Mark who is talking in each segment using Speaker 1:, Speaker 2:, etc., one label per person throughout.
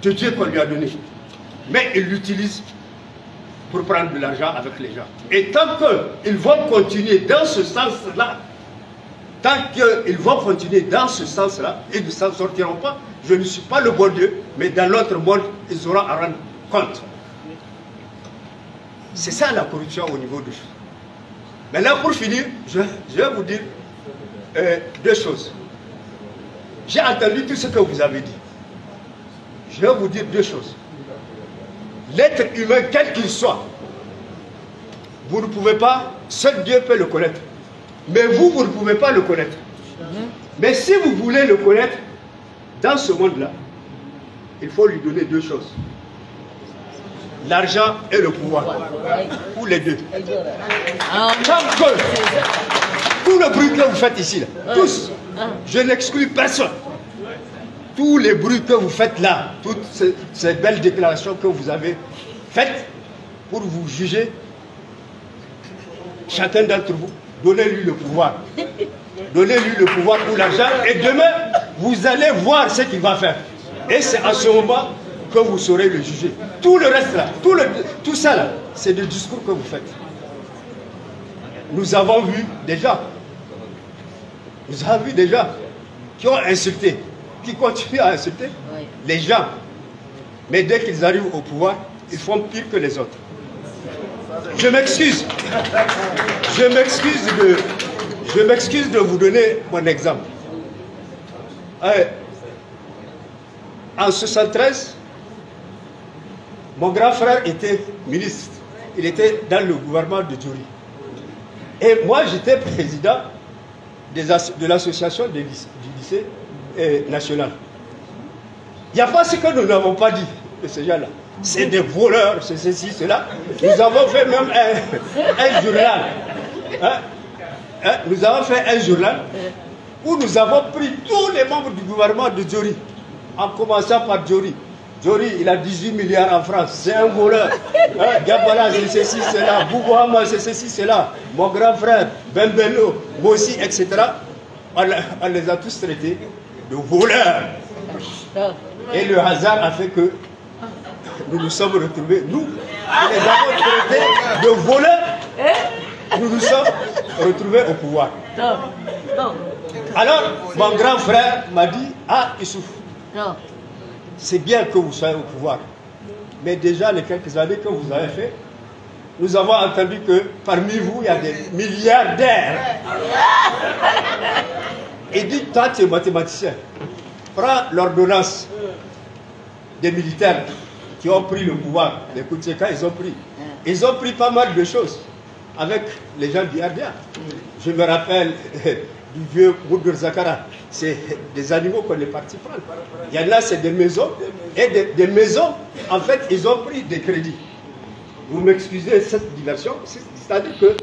Speaker 1: de Dieu qu'on lui a donné. Mais il l'utilise pour prendre de l'argent avec les gens. Et tant qu'ils vont continuer dans ce sens-là, ils ne s'en sortiront pas. Je ne suis pas le bon Dieu, mais dans l'autre monde, ils auront à rendre compte. C'est ça la corruption au niveau des choses. Maintenant, pour finir, je vais vous dire deux choses. J'ai entendu tout ce que vous avez dit. Je vais vous dire deux choses. L'être humain, quel qu'il soit, vous ne pouvez pas, seul Dieu peut le connaître. Mais vous, vous ne pouvez pas le connaître. Mais si vous voulez le connaître, dans ce monde-là, il faut lui donner deux choses. L'argent et le pouvoir. Ou les deux. Tant que tout le bruit que vous faites ici, là, tous, je n'exclus personne. Tous les bruits que vous faites là, toutes ces belles déclarations que vous avez faites pour vous juger, chacun d'entre vous, donnez-lui le pouvoir. Donnez-lui le pouvoir ou l'argent et demain, vous allez voir ce qu'il va faire. Et c'est à ce moment que vous saurez le juger. Tout le reste là, tout ça là, c'est des discours que vous faites. Nous avons vu des gens qui ont insulté, qui continuent à insulter les gens. Mais dès qu'ils arrivent au pouvoir, ils font pire que les autres. Je m'excuse. Je m'excuse de vous donner mon exemple. En 1973, mon grand frère était ministre. Il était dans le gouvernement de Djouri. Et moi, j'étais président de l'association du lycée national. Il n'y a pas ce que nous n'avons pas dit de ces gens-là. C'est des voleurs, c'est ceci, cela. Nous avons fait même un journal. Nous avons fait un journal où nous avons pris tous les membres du gouvernement de Djouri, en commençant par Djouri. Djouri, il a 18 milliards en France, c'est un voleur. Gabala, c'est ceci, cela. Boubouhama, c'est ceci, cela. Mon grand frère, Bembello, Mossi, etc. On les a tous traités de voleurs. Et le hasard a fait que nous nous sommes retrouvés, nous les avons traités de voleurs. Nous nous sommes retrouvés au pouvoir. Alors, mon grand frère m'a dit, ah, Issouf, c'est bien que vous soyez au pouvoir. Mais déjà, les quelques années que vous avez fait, nous avons entendu que parmi vous, il y a des milliardaires. Il dit, toi, tu es mathématicien. Prends l'ordonnance des militaires qui ont pris le pouvoir. Les Koutséka, ils ont pris pas mal de choses avec les gens du RDA. Je me rappelle du vieux Boudur Zakara. C'est des animaux qu'on est parti prendre. Il y en a, c'est des maisons. Et des maisons, en fait, ils ont pris des crédits. Vous m'excusez cette diversion. C'est-à-dire que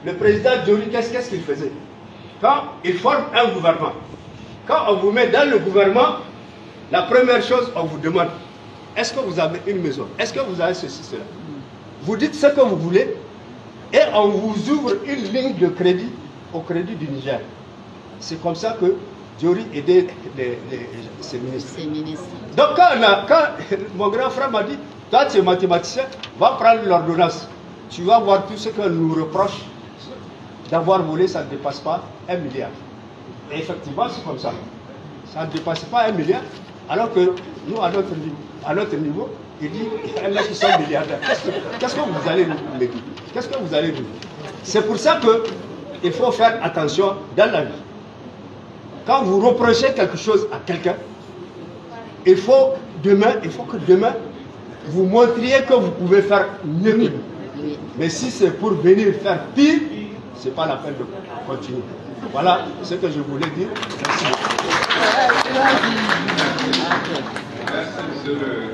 Speaker 1: le président Djouri, qu'est-ce qu'il faisait? Quand il forme un gouvernement, quand on vous met dans le gouvernement, la première chose, on vous demande, est-ce que vous avez une maison? Est-ce que vous avez ceci, cela? Vous dites ce que vous voulez et on vous ouvre une ligne de crédit au crédit du Niger. C'est comme ça que Djouri aidait ses ministres. Donc quand mon grand frère m'a dit, toi tu es mathématicien, va prendre l'ordonnance. Tu vas voir tout ce qu'on nous reproche d'avoir volé, ça ne dépasse pas 1 milliard. Et effectivement, c'est comme ça. Ça ne dépasse pas 1 milliard, alors que nous, à notre niveau, il dit, il y en a qui sont milliardaires. Qu'est-ce que vous allez nous dire? Qu'est-ce que vous allez nous dire? C'est pour ça qu'il faut faire attention dans la vie. Quand vous reprochez quelque chose à quelqu'un, il faut que demain, vous montriez que vous pouvez faire mieux que lui. Mais si c'est pour venir faire pire, ce n'est pas la peine de continuer. Voilà ce que je voulais dire. Merci beaucoup.
Speaker 2: Merci, monsieur le